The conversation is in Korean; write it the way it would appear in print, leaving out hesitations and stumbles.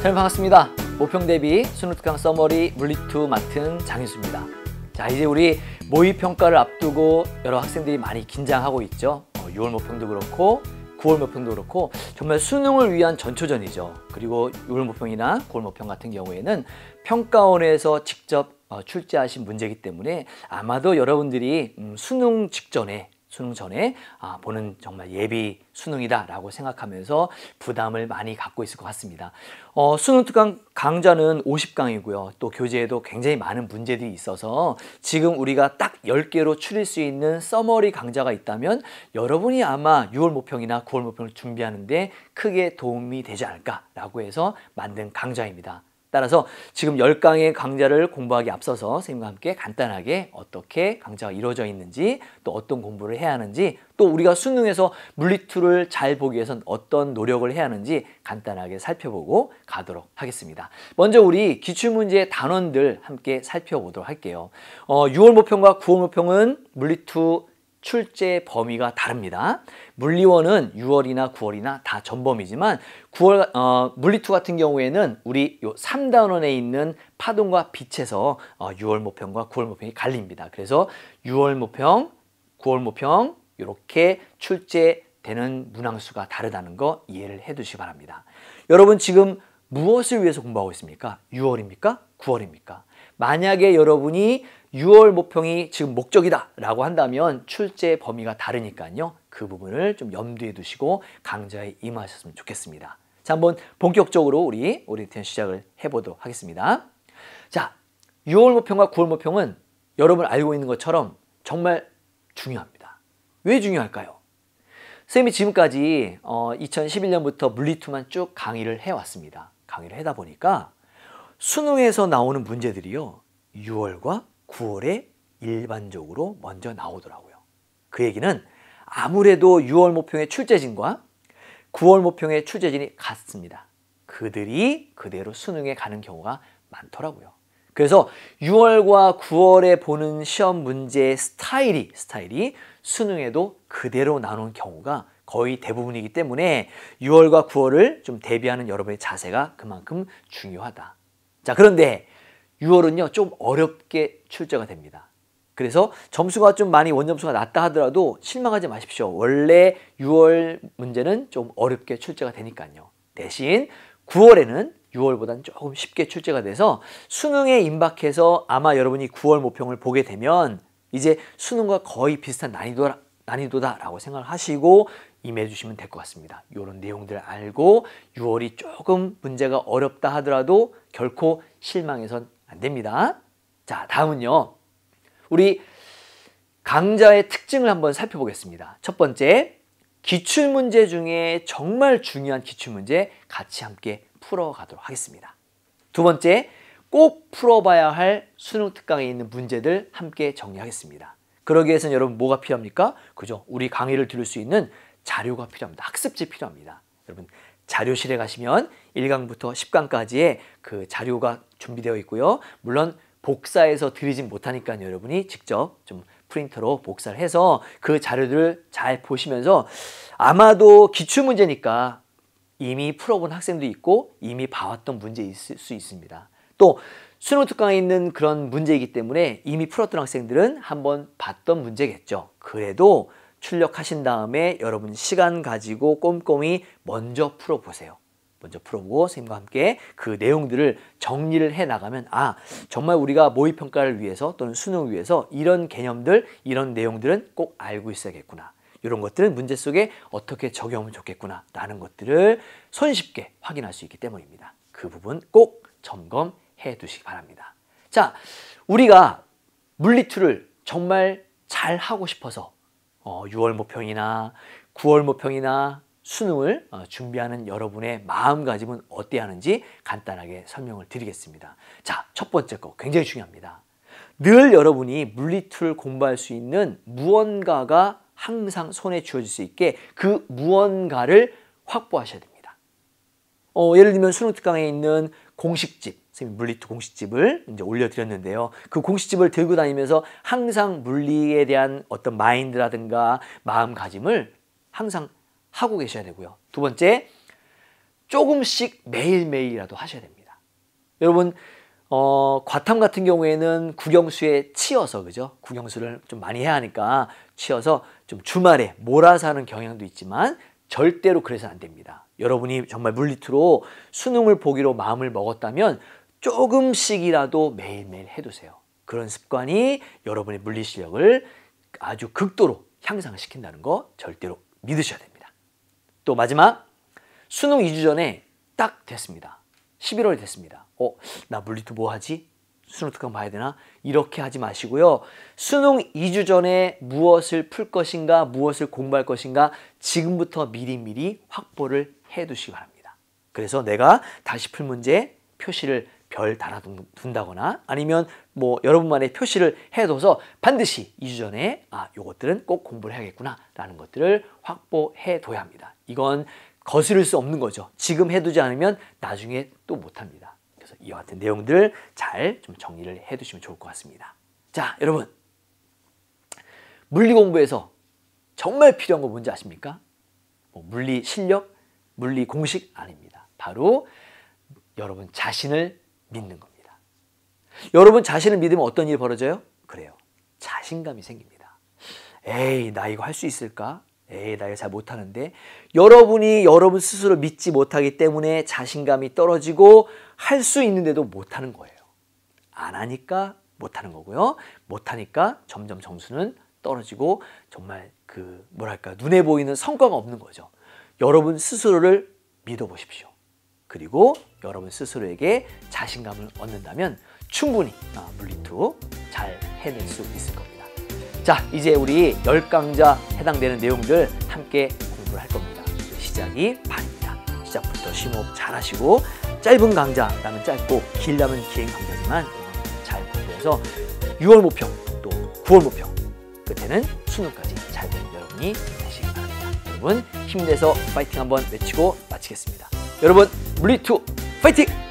잘 반갑습니다. 모평대비 수능특강 서머리 물리2 맡은 장윤수입니다. 자, 이제 우리 모의평가를 앞두고 여러 학생들이 많이 긴장하고 있죠. 6월 모평도 그렇고 9월 모평도 그렇고 정말 수능을 위한 전초전이죠. 그리고 6월 모평이나 9월 모평 같은 경우에는 평가원에서 직접 출제하신 문제이기 때문에 아마도 여러분들이 수능 전에 보는 정말 예비 수능이다라고 생각하면서 부담을 많이 갖고 있을 것 같습니다. 수능특강 강좌는 50강이고요. 또 교재에도 굉장히 많은 문제들이 있어서 지금 우리가 딱 10개로 추릴 수 있는 서머리 강좌가 있다면 여러분이 아마 6월 모평이나 9월 모평을 준비하는데 크게 도움이 되지 않을까라고 해서 만든 강좌입니다. 따라서 지금 10강의 강좌를 공부하기 앞서서 선생님과 함께 간단하게 어떻게 강좌가 이루어져 있는지 또 어떤 공부를 해야 하는지 또 우리가 수능에서 물리2를 잘 보기 위해서는 어떤 노력을 해야 하는지 간단하게 살펴보고 가도록 하겠습니다. 먼저 우리 기출문제의 단원들 함께 살펴보도록 할게요. 6월 모평과 9월 모평은 물리2 출제 범위가 다릅니다. 물리1은 6월이나 9월이나 다 전범위지만 물리2 같은 경우에는 우리 요 3단원에 있는 파동과 빛에서 6월 모평과 9월 모평이 갈립니다. 그래서 6월 모평, 9월 모평 이렇게 출제되는 문항수가 다르다는 거 이해를 해 두시기 바랍니다. 여러분 지금 무엇을 위해서 공부하고 있습니까? 6월입니까? 9월입니까? 만약에 여러분이 6월 모평이 지금 목적이다 라고 한다면 출제 범위가 다르니까요. 그 부분을 좀 염두에 두시고 강좌에 임하셨으면 좋겠습니다. 자, 한번 본격적으로 우리 오리엔테이션 시작을 해보도록 하겠습니다. 자, 6월 모평과 9월 모평은 여러분 알고 있는 것처럼 정말 중요합니다. 왜 중요할까요? 선생님이 지금까지 2011년부터 물리2만 쭉 강의를 해왔습니다. 강의를 하다 보니까 수능에서 나오는 문제들이요. 6월과 9월에 일반적으로 먼저 나오더라고요. 그 얘기는 아무래도 6월 모평의 출제진과 9월 모평의 출제진이 같습니다. 그들이 그대로 수능에 가는 경우가 많더라고요. 그래서 6월과 9월에 보는 시험 문제의 스타일이 수능에도 그대로 나오는 경우가 거의 대부분이기 때문에 6월과 9월을 좀 대비하는 여러분의 자세가 그만큼 중요하다. 자, 그런데 6월은요 좀 어렵게 출제가 됩니다. 그래서 점수가 좀 많이 원점수가 낮다 하더라도 실망하지 마십시오. 원래 6월 문제는 좀 어렵게 출제가 되니까요. 대신 9월에는 6월보다는 조금 쉽게 출제가 돼서 수능에 임박해서 아마 여러분이 9월 모평을 보게 되면 이제 수능과 거의 비슷한 난이도다라고 생각을 하시고 임해 주시면 될 것 같습니다. 이런 내용들을 알고 6월이 조금 문제가 어렵다 하더라도 결코 실망해선 안 됩니다. 자, 다음은요. 우리 강좌의 특징을 한번 살펴보겠습니다. 첫 번째, 기출문제 중에 정말 중요한 기출문제 같이 함께 풀어가도록 하겠습니다. 두 번째, 꼭 풀어봐야 할 수능 특강에 있는 문제들 함께 정리하겠습니다. 그러기 위해서는 여러분 뭐가 필요합니까? 그죠? 우리 강의를 들을 수 있는 자료가 필요합니다. 학습지 필요합니다. 여러분 자료실에 가시면 1강부터 10강까지의 그 자료가 준비되어 있고요. 물론 복사해서 드리진 못하니까 여러분이 직접 좀 프린터로 복사를 해서 그 자료들을 잘 보시면서 아마도 기출문제니까 이미 풀어본 학생도 있고 이미 봐왔던 문제 있을 수 있습니다. 또 수능특강에 있는 그런 문제이기 때문에 이미 풀었던 학생들은 한번 봤던 문제겠죠. 그래도 출력하신 다음에 여러분 시간 가지고 꼼꼼히 먼저 풀어보세요. 먼저 풀어보고 선생님과 함께 그 내용들을 정리를 해 나가면 정말 우리가 모의평가를 위해서 또는 수능을 위해서 이런 개념들, 이런 내용들은 꼭 알고 있어야겠구나. 이런 것들은 문제 속에 어떻게 적용하면 좋겠구나 라는 것들을 손쉽게 확인할 수 있기 때문입니다. 그 부분 꼭 점검해 두시기 바랍니다. 자, 우리가 물리2를 정말 잘 하고 싶어서 6월 모평이나 9월 모평이나 수능을 준비하는 여러분의 마음가짐은 어때야 하는지 간단하게 설명을 드리겠습니다. 자, 첫 번째 거 굉장히 중요합니다. 늘 여러분이 물리2를 공부할 수 있는 무언가가 항상 손에 쥐어질 수 있게 그 무언가를 확보하셔야 됩니다. 예를 들면 수능특강에 있는 공식집, 선생님 물리2 공식집을 이제 올려드렸는데요. 그 공식집을 들고 다니면서 항상 물리에 대한 어떤 마인드라든가 마음가짐을 항상 하고 계셔야 되고요. 두 번째, 조금씩 매일매일이라도 하셔야 됩니다. 여러분 과탐 같은 경우에는 국영수에 치여서 그죠? 국영수를 좀 많이 해야 하니까 치여서 좀 주말에 몰아서 하는 경향도 있지만 절대로 그래서는 안 됩니다. 여러분이 정말 물리투로 수능을 보기로 마음을 먹었다면 조금씩이라도 매일매일 해두세요. 그런 습관이 여러분의 물리 실력을 아주 극도로 향상시킨다는 거 절대로 믿으셔야 됩니다. 또 마지막, 수능 2주 전에 딱 됐습니다. 11월이 됐습니다. 나 물리투 뭐 하지? 수능 특강 봐야 되나? 이렇게 하지 마시고요. 수능 2주 전에 무엇을 풀 것인가, 무엇을 공부할 것인가 지금부터 미리미리 확보를 해두시기 바랍니다. 그래서 내가 다시 풀 문제 표시를 별 달아둔다거나 아니면 뭐 여러분만의 표시를 해둬서 반드시 2주 전에 요것들은 꼭 공부를 해야겠구나 라는 것들을 확보해둬야 합니다. 이건 거스를 수 없는 거죠. 지금 해두지 않으면 나중에 또 못합니다. 그래서 이와 같은 내용들을 잘 좀 정리를 해두시면 좋을 것 같습니다. 자, 여러분, 물리 공부에서 정말 필요한 거 뭔지 아십니까? 물리 실력, 물리 공식 아닙니다. 바로 여러분 자신을 믿는 겁니다. 여러분 자신을 믿으면 어떤 일이 벌어져요? 그래요. 자신감이 생깁니다. 에이, 나 이거 할 수 있을까? 에이, 나 이거 잘 못하는데. 여러분이 여러분 스스로 믿지 못하기 때문에 자신감이 떨어지고 할 수 있는데도 못하는 거예요. 안 하니까 못하는 거고요. 못하니까 점점 점수는 떨어지고 정말 뭐랄까 눈에 보이는 성과가 없는 거죠. 여러분 스스로를 믿어보십시오. 그리고 여러분 스스로에게 자신감을 얻는다면 충분히 물리투 잘 해낼 수 있을 겁니다. 자, 이제 우리 10강좌 해당되는 내용들 함께 공부를 할 겁니다. 시작이 반입니다. 시작부터 심호흡 잘 하시고 짧은 강좌라면 짧고 길려면 긴 강좌지만 잘 공부해서 6월 모평 또 9월 모평 끝에는 수능까지 잘 되는 여러분이 되시기 바랍니다. 여러분 힘내서 파이팅 한번 외치고 마치겠습니다. 여러분 물리투 파이팅!